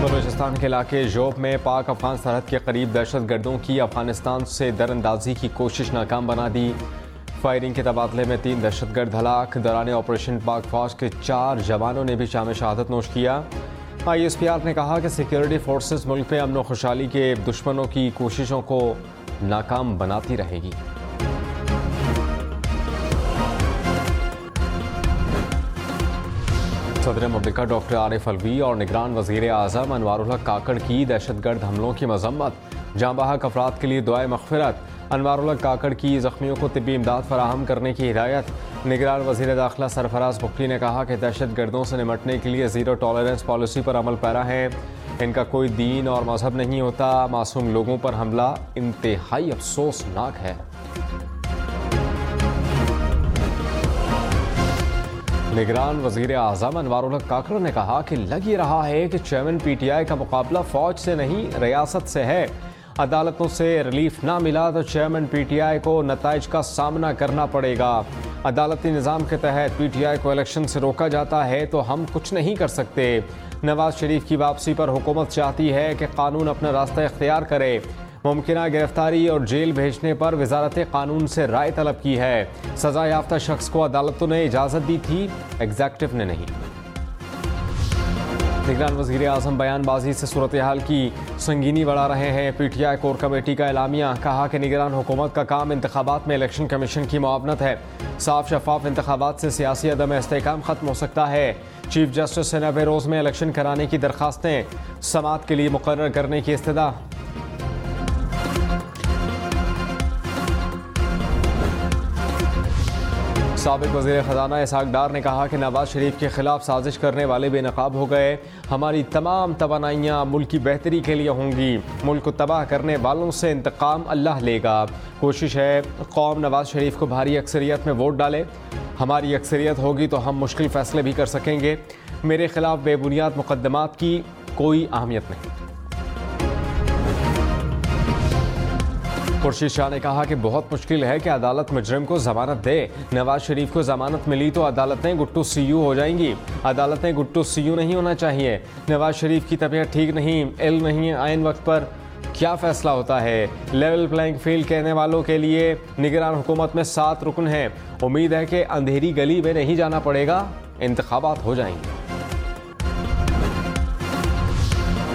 बलूचिस्तान के इलाके जोब में पाक अफगान सरहद के करीब दहशतगर्दों की अफगानिस्तान से दरअंदाजी की कोशिश नाकाम बना दी। फायरिंग के तबादले में 3 दहशतगर्द हलाक। दौरान ऑपरेशन पाक फौज के 4 जवानों ने भी शाम शहादत नोश किया। ISPR ने कहा कि सिक्योरिटी फोर्सेस मुल्क में अमन व खुशहाली के दुश्मनों की कोशिशों को नाकाम बनाती रहेगी। सदर ममलिका डॉक्टर आरिफ अलवी और निगरान वज़ीर आज़म अनवारुल हक काकड़ की दहशतगर्द हमलों की मजम्मत। जाँ बहक अफराद के लिए दुआए मग़फ़िरत। अनवारुल हक काकड़ की ज़ख्मियों को तिब्बी इमदाद फराहम करने की हिदायत। निगरान वज़ीर दाखिला सरफराज बुख्ती ने कहा कि दहशतगर्दों से निमटने के लिए ज़ीरो टॉलरेंस पॉलिसी पर अमल पैरा है। इनका कोई दीन और मजहब नहीं होता। मासूम लोगों पर हमला इंतहाई अफसोसनाक है। निगरान वज़ीर आज़म अनवारुल हक काकड़ ने कहा कि लग ही रहा है कि चेयरमैन PTI का मुकाबला फौज से नहीं रियासत से है। अदालतों से रिलीफ ना मिला तो चेयरमैन PTI को नताइज का सामना करना पड़ेगा। अदालती निज़ाम के तहत PTI को इलेक्शन से रोका जाता है तो हम कुछ नहीं कर सकते। नवाज शरीफ की वापसी पर हुकूमत चाहती है कि कानून अपना रास्ता इख्तियार करे। मुमकिना गिरफ्तारी और जेल भेजने पर वजारत कानून से राय तलब की है। सजा याफ्ता शख्स को अदालतों ने इजाज़त दी थी, एग्जेक्टिव ने नहीं। निगरान वज़ीर आज़म बयानबाजी से सूरत हाल की संगीनी बढ़ा रहे हैं। PTI कोर कमेटी का एलामिया। कहा कि निगरान हुकूमत का काम इंतखाबात में इलेक्शन कमीशन की मुआवनत है। साफ शफाफ इंतखाबात से सियासी अदम इस्तेहकाम खत्म हो सकता है। चीफ जस्टिस से 90 रोज़ में इलेक्शन कराने की दरखास्तें समाअत के लिए मुकर्रर करने की इस्तदा। साबिक वज़ीर ख़जाना इसहाक डार ने कहा कि नवाज शरीफ के खिलाफ साजिश करने वाले बेनकाब हो गए। हमारी तमाम तवानाइयाँ मुल्क की बेहतरी के लिए होंगी। मुल्क को तबाह करने वालों से इंतकाम अल्लाह लेगा। कोशिश है कौम नवाज शरीफ को भारी अक्सरियत में वोट डाले। हमारी अक्सरियत होगी तो हम मुश्किल फ़ैसले भी कर सकेंगे। मेरे खिलाफ बेबुनियाद मुकदमात की कोई अहमियत नहीं। खुर्शीद शाह ने कहा कि बहुत मुश्किल है कि अदालत मुजरिम को जमानत दे। नवाज शरीफ को जमानत मिली तो अदालतें गुट्टू CU हो जाएंगी। अदालतें गुट्टू CU नहीं होना चाहिए। नवाज शरीफ की तबीयत ठीक नहीं, इल्म नहीं, आइन वक्त पर क्या फैसला होता है। लेवल प्लेइंग फील्ड कहने वालों के लिए निगरान हुकूमत में 7 रुकन हैं। उम्मीद है कि अंधेरी गली में नहीं जाना पड़ेगा, इंतखाबात हो जाएंगे।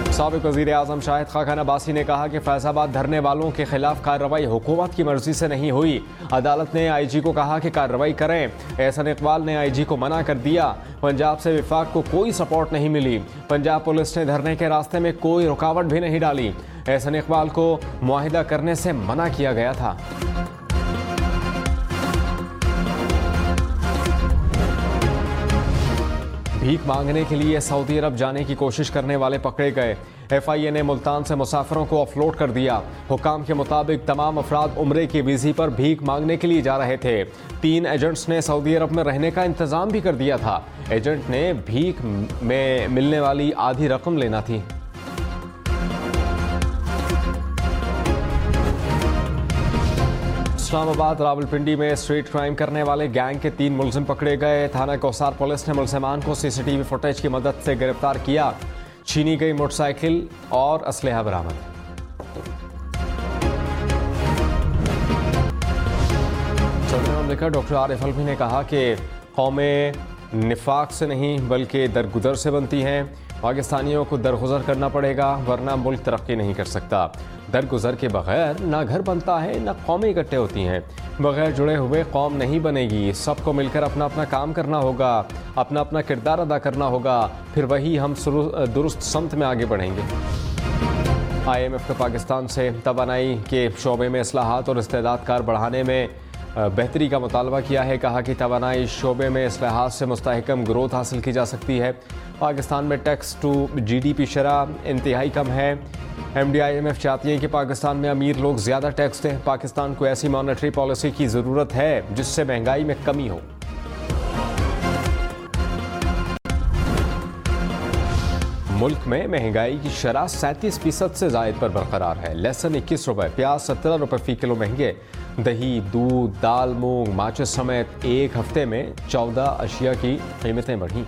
साबिक वज़ीर आज़म शाहिद खान अब्बासी ने कहा कि फैज़ाबाद धरने वालों के खिलाफ कार्रवाई हुकूमत की मर्जी से नहीं हुई। अदालत ने IG को कहा कि कार्रवाई करें। एहसन इकबाल ने IG को मना कर दिया। पंजाब से विफाक को कोई सपोर्ट नहीं मिली। पंजाब पुलिस ने धरने के रास्ते में कोई रुकावट भी नहीं डाली। एहसन इकबाल को मुआहिदा करने से मना किया गया था। भीख मांगने के लिए सऊदी अरब जाने की कोशिश करने वाले पकड़े गए। FIA ने मुल्तान से मुसाफिरों को ऑफलोड कर दिया। हुकाम के मुताबिक तमाम अफराद उम्रे की वीज़ी पर भीख मांगने के लिए जा रहे थे। 3 एजेंट्स ने सऊदी अरब में रहने का इंतज़ाम भी कर दिया था। एजेंट ने भीख में मिलने वाली आधी रकम लेना थी। इस्लामाबाद रावलपिंडी में स्ट्रीट क्राइम करने वाले गैंग के 3 मुलजिम पकड़े गए। थाना कौसार पुलिस ने मुलजिमान को CCTV फुटेज की मदद से गिरफ्तार किया। छीनी गई मोटरसाइकिल और असलहा बरामद। सदर ममलिका डॉक्टर आरिफ अलवी ने कहा कि कौमें निफाक से नहीं बल्कि दरगुजर से बनती हैं। पाकिस्तानियों को दरगुजर करना पड़ेगा वरना मुल्क तरक्की नहीं कर सकता। दरगुजर के बगैर ना घर बनता है ना कौमें इकट्ठे होती हैं। बगैर जुड़े हुए कौम नहीं बनेगी। सबको मिलकर अपना अपना काम करना होगा, अपना अपना किरदार अदा करना होगा, फिर वही हम दुरुस्त समत में आगे बढ़ेंगे। IMF ने पाकिस्तान से तवानाई के शोबे में इस्लाहात और इस्तेदादकार बढ़ाने में बेहतरी का मुतालबा किया है। कहा कि तवानाई शोबे में इस्लाहात से मुस्तहकम ग्रोथ हासिल की जा सकती है। पाकिस्तान में टैक्स टू GDP शरह इंतहाई कम है। MD IMF चाहती है कि पाकिस्तान में अमीर लोग ज़्यादा टैक्स दें। पाकिस्तान को ऐसी मॉनेटरी पॉलिसी की ज़रूरत है जिससे महंगाई में कमी हो। मुल्क में महंगाई की शरह 37% से ज़ायद पर बरकरार है। लहसुन 21 रुपये, प्याज 17 रुपये फ़ी किलो महंगे। दही, दूध, दाल, मूंग, माचिस समेत एक हफ्ते में 14 अशिया की कीमतें बढ़ीं।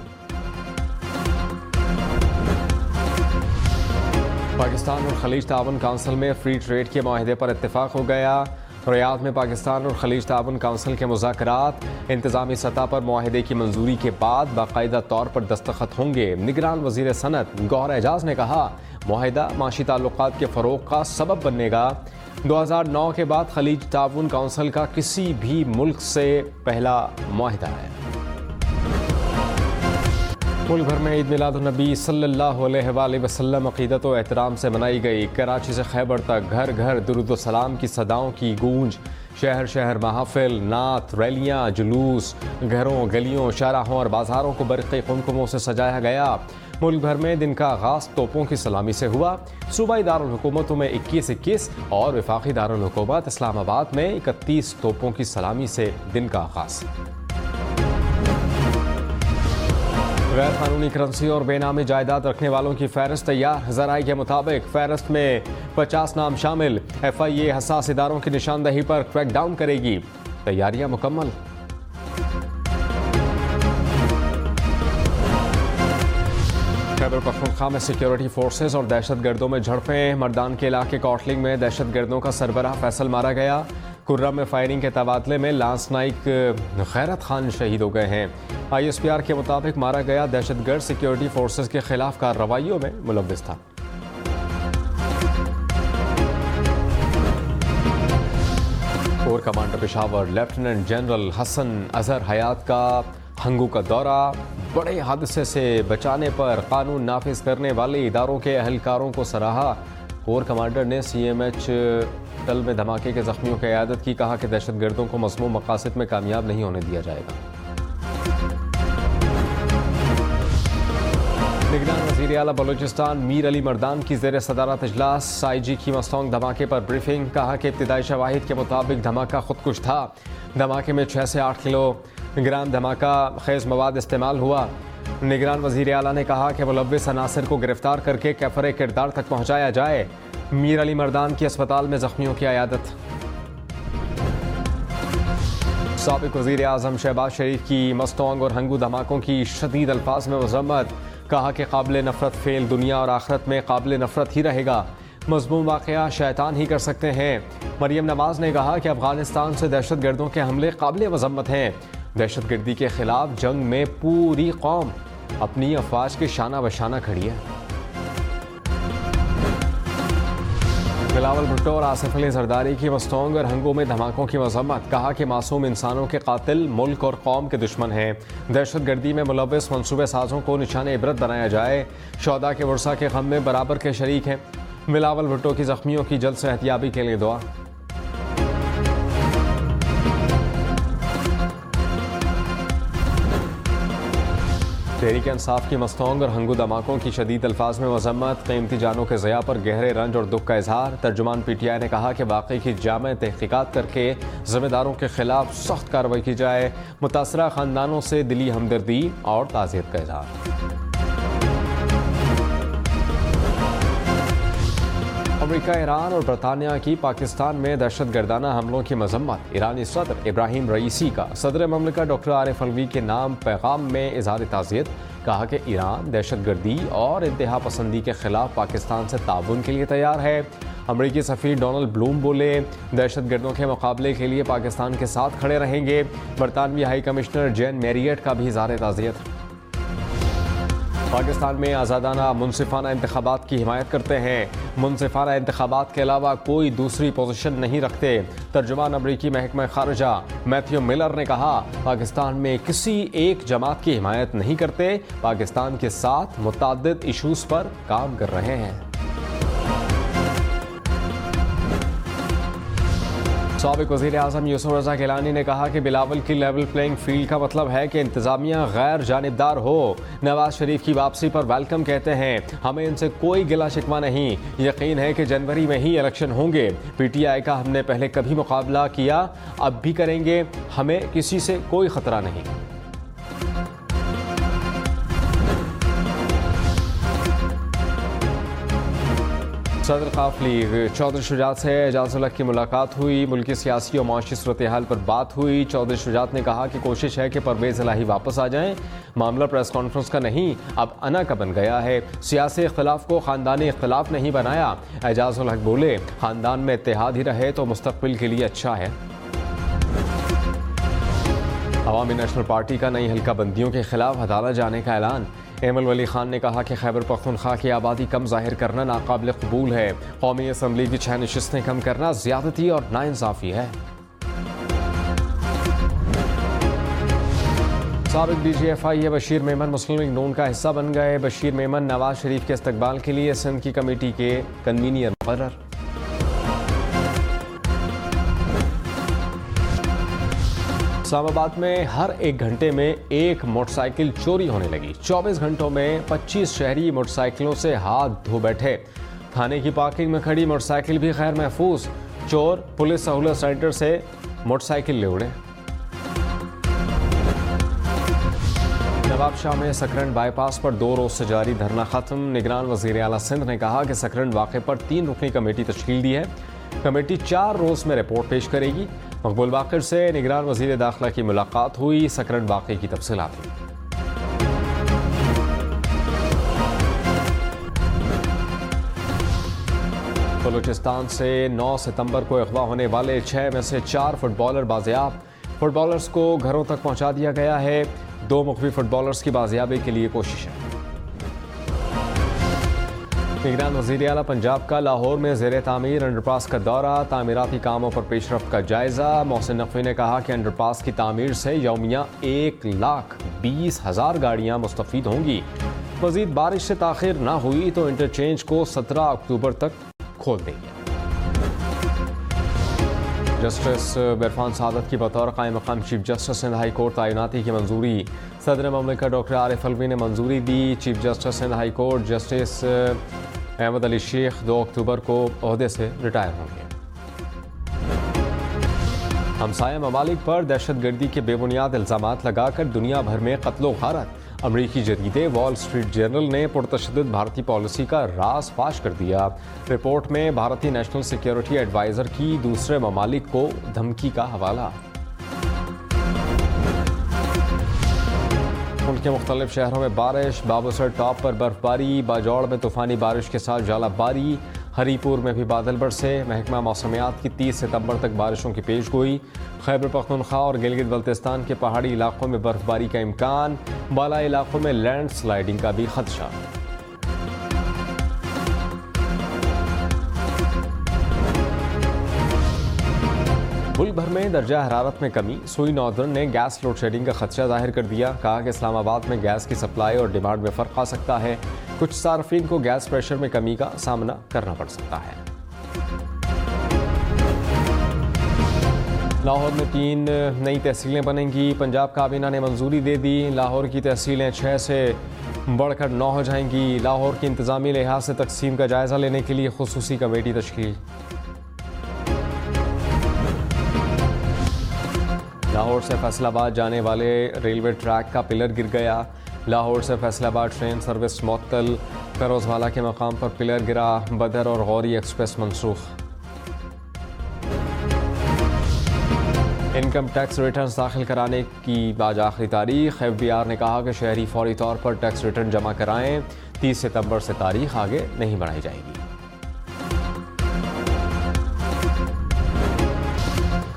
पाकिस्तान और खलीज ताउन काउंसिल में फ्री ट्रेड के माहिदे पर इत्तेफाक हो गया। रियाद में पाकिस्तान और खलीज ताउन काउंसिल के मुज़ाकरात इंतज़ामी सतह पर माहिदे की मंजूरी के बाद बाकायदा तौर पर दस्तखत होंगे। निगरान वज़ीर सनत गौहर एजाज ने कहा, माहिदा माशी ताल्लुकात के फ़रोग़ का सबब बनेगा। 2009 के बाद खलीज ताउन काउंसिल का किसी भी मुल्क से पहला माहिदा है। मुल्क भर में ईद मिलादुन्नबी सल्लल्लाहु अलैहि वसल्लम अक़ीदत व एहतराम से मनाई गई। कराची से खैबर तक घर घर दुरूद व सलाम की सदाओं की गूंज। शहर शहर महफिल, नात, रैलियाँ, जुलूस, घरों, गलियों, शाहराहों और बाज़ारों को बरक़ी कुमकुमों से सजाया गया। मुल्क भर में दिन का आगाज़ तोपों की सलामी से हुआ। सूबाई दारुल हुकूमतों में 21-21 और वफाकी दारुल हुकूमत इस्लामाबाद में 31 तोपों की सलामी से दिन का आगाज़। गैर कानूनी करेंसी और बेनामी जायदाद रखने वालों की फहरिस्त तैयार। ज़राए के मुताबिक फहरिस्त में 50 नाम शामिल। FIA हसास इदारों की निशानदही पर क्रैकडाउन करेगी। तैयारियां मुकम्मल। खैबर पख्तूनख्वा में सिक्योरिटी फोर्सेज और दहशतगर्दों में झड़पें। मर्दान के इलाके कॉटलिंग में दहशतगर्दों का सरबराह फैसल मारा गया। कुर्रम में फायरिंग के तबादले में लांस नाइक खैरत खान शहीद हो गए हैं। ISPR के मुताबिक मारा गया दहशतगर्द सिक्योरिटी फोर्सेज के खिलाफ कार्रवाइयों में मुलव्विस था। Corps commander Peshawar lieutenant general Hasan Azhar Hayat का हंगू का दौरा। बड़े हादसे से बचाने पर कानून नाफिज करने वाले इदारों के अहलकारों को सराहा। कोर कमांडर ने CMH तल में धमाके के जख्मियों की क़यादत की। कहा कि दहशतगर्दों को मज़मूम मकासद में कामयाब नहीं होने दिया जाएगा। निगरान वज़ीर आला बलूचिस्तान मीर अली मर्दान की ज़ेर सदारत इजलास। IG की मस्तोंग धमाके पर ब्रीफिंग। कहा कि इब्तिदाई शवाहिद के मुताबिक धमाका खुदकुश था। धमाके में 6 से 8 किलोग्राम धमाका खेज़ मवाद इस्तेमाल हुआ। निगरान वज़ीर आला ने कहा कि मुलव्विस अनासर को गिरफ्तार करके कैफरे किरदार तक पहुँचाया जाए। मीर अली मर्दान की अस्पताल में जख्मियों की अयादत। साबिक वज़ीर आज़म शहबाज शरीफ की मस्तोंग और हंगू धमाकों की शदीद अल्फाज में मज़म्मत। कहा कि काबिल नफ़रत फ़ेल दुनिया और आखिरत में काबिल नफ़रत ही रहेगा। मज़मूम वाक़या शैतान ही कर सकते हैं। मरियम नवाज़ ने कहा कि अफ़गानिस्तान से दहशतगर्दों के हमले काबिल मज़म्मत हैं। दहशतगर्दी के खिलाफ जंग में पूरी कौम अपनी अफवाज के शाना बशाना खड़ी है। बिलावल भुट्टो और आसिफ अली जरदारी की मस्तोंग और हंगों में धमाकों की मज़म्मत। कहा कि मासूम इंसानों के कातिल मुल्क और कौम के दुश्मन हैं। दहशतगर्दी में मुलव्विस मंसूबे साजों को निशान इबरत बनाया जाए। शोहदा के वर्सा के गम में बराबर के शरीक हैं। बिलावल भुट्टो की जख्मियों की जल्द सेहतयाबी के लिए दुआ। तहरीक इंसाफ की मस्तोंग और हंगू धमाकों की शदीद अल्फाज में मज़म्मत। क़ीमती जानों के ज़िया पर गहरे रंज और दुख का इजहार। तर्जुमान PTI ने कहा कि वाक़ई की जामे तहक़ीक़ात करके ज़िम्मेदारों के खिलाफ सख्त कार्रवाई की जाए। मुतासरा ख़ानदानों से दिली हमदर्दी और ताज़ियत का इजहार। अमेरिका, ईरान और बरतानिया की पाकिस्तान में दहशतगर्दाना हमलों की मज़म्मत। ईरानी सदर इब्राहिम रईसी का सदर ममलिकत डॉक्टर आरिफ अलवी के नाम पैगाम में इज़हार ताज़ियत। कहा कि ईरान दहशतगर्दी और इंतहा पसंदी के खिलाफ पाकिस्तान से ताउन के लिए तैयार है। अमरीकी सफ़ीर डोनाल्ड ब्लूम बोले, दहशतगर्दों के मुकाबले के लिए पाकिस्तान के साथ खड़े रहेंगे। बरतानवी हाई कमिश्नर जेन मैरियट का भी इज़हार ताज़ियत। पाकिस्तान में आज़ादाना मुनसिफाना इंतखाबात की हिमायत करते हैं। मुनसिफाना इंतखाबात के अलावा कोई दूसरी पोजीशन नहीं रखते। तर्जुमान अमरीकी महकमा खारजा मैथ्यू मिलर ने कहा, पाकिस्तान में किसी एक जमात की हिमायत नहीं करते। पाकिस्तान के साथ मुतअद्दिद इशूज़ पर काम कर रहे हैं। साबिक वज़ीर आज़म यूसुफ रज़ा गिलानी ने कहा कि बिलावल की लेवल प्लेइंग फील्ड का मतलब है कि इंतज़ामिया गैर जानिबदार हो। नवाज शरीफ की वापसी पर वेलकम कहते हैं। हमें इनसे कोई गिला शिकवा नहीं। यकीन है कि जनवरी में ही इलेक्शन होंगे। PTI का हमने पहले कभी मुकाबला किया, अब भी करेंगे। हमें किसी से कोई ख़तरा नहीं। सदर काफली चौधरी शुजात से एजाज उल हक की मुलाकात हुई। मुल्की सियासी और माशी सूरत हाल पर बात हुई। चौधरी शुजात ने कहा कि कोशिश है कि परवेज़ इलाही वापस आ जाएं। मामला प्रेस कॉन्फ्रेंस का नहीं, अब अना का बन गया है। सियासी इख्तिलाफ को ख़ानदानी इख्तिलाफ नहीं बनाया। एजाज उल हक बोले, ख़ानदान में इत्तेहाद ही रहे तो मुस्तक़बिल के लिए अच्छा है। अवामी नेशनल पार्टी का नई हल्का बंदियों के खिलाफ अदालत जाने का ऐलान। एमल वली खान ने कहा कि खैबर पख्तूनख्वा की आबादी कम जाहिर करना नाकाबिल कबूल है। कौमी असम्बली की 6 नशिस्तें कम करना ज़्यादती और नाइंसाफ़ी है। साबिक़ DGFI बशीर मेमन मुस्लिम लीग नून का हिस्सा बन गए। बशीर मेमन नवाज शरीफ के इस्तकबाल के लिए सिंध की कमेटी के कन्वीनियर मुकर्रर। इस्लामाबाद में हर 1 घंटे में 1 मोटरसाइकिल चोरी होने लगी। 24 घंटों में 25 शहरी मोटरसाइकिलों से हाथ धो बैठे। थाने की पार्किंग में खड़ी मोटरसाइकिल भी खैर महफूज। चोर पुलिस सहूलत सेंटर से मोटरसाइकिल ले उड़े। नवाबशाह में सकरंड बाईपास पर 2 रोज से जारी धरना खत्म। निगरान वज़ीर आला सिंध ने कहा कि सकरंड वाक़े पर 3 रुकनी कमेटी तश्कील दी है। कमेटी 4 रोज में रिपोर्ट पेश करेगी। मकबूल बाक़िर से निगरान वज़ीर दाखिला की मुलाकात हुई। सकरंड वाक़े की तफसीलात हुई। बलूचिस्तान से 9 सितंबर को अगवा होने वाले 6 में से 4 फुटबॉलर बाजियाब। फुटबॉलर्स को घरों तक पहुंचा दिया गया है। 2 मुख्तलिफ फुटबॉलर्स की बाजियाबी के लिए कोशिश है। निगरान वज़ीर आला पंजाब का लाहौर में ज़ेरे तामीर अंडरपास का दौरा। तामीराती कामों पर पेशरफ्त का जायज़ा। मोहसिन नकवी ने कहा कि अंडरपास की तामीर से यौमिया 1,20,000 गाड़ियाँ मुस्तफ़ीद होंगी। मज़ीद बारिश से ताख़िर ना हुई तो इंटरचेंज को 17 अक्टूबर तक खोल देंगे। जस्टिस इरफान सादत की बतौर कायम मकाम chief justice Sindh high court तैनाती की मंजूरी। सदर ममलिकत डॉक्टर आरिफ अलवी ने मंजूरी दी। Chief justice Sindh high court justice Ahmed Ali Sheikh 2 अक्टूबर को ओहदे से रिटायर होंगे। हमसाया ममालिक पर दहशतगर्दी के बेबुनियाद इल्ज़ामात लगाकर दुनिया भर में कत्लो गारत। अमरीकी जरीदे वॉल स्ट्रीट जर्नल ने पुरतशद्दुद भारतीय पॉलिसी का राज फाश कर दिया। रिपोर्ट में भारतीय नेशनल सिक्योरिटी एडवाइज़र की दूसरे ममालिक को धमकी का हवाला। उनके मुख्तलिफ शहरों में बारिश। बाबूसर टॉप पर बर्फबारी। बाजौड़ में तूफ़ानी बारिश के साथ जालाबारी। हरीपुर में भी बादल बरसे। महकमा मौसमियात की 30 सितंबर तक बारिशों की पेश गोई। खैबर पख्तूनख्वा और गिलगित बल्तिस्तान के पहाड़ी इलाकों में बर्फबारी का इम्कान। बाला इलाकों में लैंड स्लाइडिंग का भी खदशा। मुल्क भर में दर्जा हरारत में कमी। सुई नॉर्दर्न ने गैस लोड शेडिंग का खदशा जाहिर कर दिया। कहा कि इस्लामाबाद में गैस की सप्लाई और डिमांड में फ़र्क आ सकता है। कुछ सार्फिन को गैस प्रेशर में कमी का सामना करना पड़ सकता है। लाहौर में 3 नई तहसीलें बनेंगी। पंजाब काबीना ने मंजूरी दे दी। लाहौर की तहसीलें 6 से बढ़कर 9 हो जाएंगी। लाहौर की इंतज़ामी लिहाज से तकसीम का जायज़ा लेने के लिए खुसूसी कमेटी तश्कील। लाहौर से फैसलाबाद जाने वाले रेलवे ट्रैक का पिलर गिर गया। लाहौर से फैसलाबाद ट्रेन सर्विस मुअत्तल। फिरोजवाला के मकाम पर पिलर गिरा। बदर और गौरी एक्सप्रेस मनसूख। इनकम टैक्स रिटर्न दाखिल कराने की आज आखिरी तारीख। FBR ने कहा कि शहरी फौरी तौर पर टैक्स रिटर्न जमा कराएं। 30 सितंबर से तारीख आगे नहीं बढ़ाई जाएगी।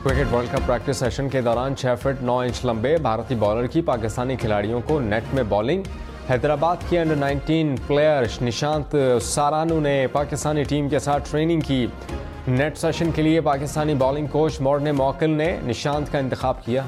Cricket world cup practice session के दौरान 6 फीट 9 इंच लंबे भारतीय बॉलर की पाकिस्तानी खिलाड़ियों को नेट में बॉलिंग। हैदराबाद के अंडर 19 प्लेयर निशांत सारानू ने पाकिस्तानी टीम के साथ ट्रेनिंग की। नेट सेशन के लिए पाकिस्तानी बॉलिंग कोच मोर्ने मौकिल ने निशांत का इंतखाब किया।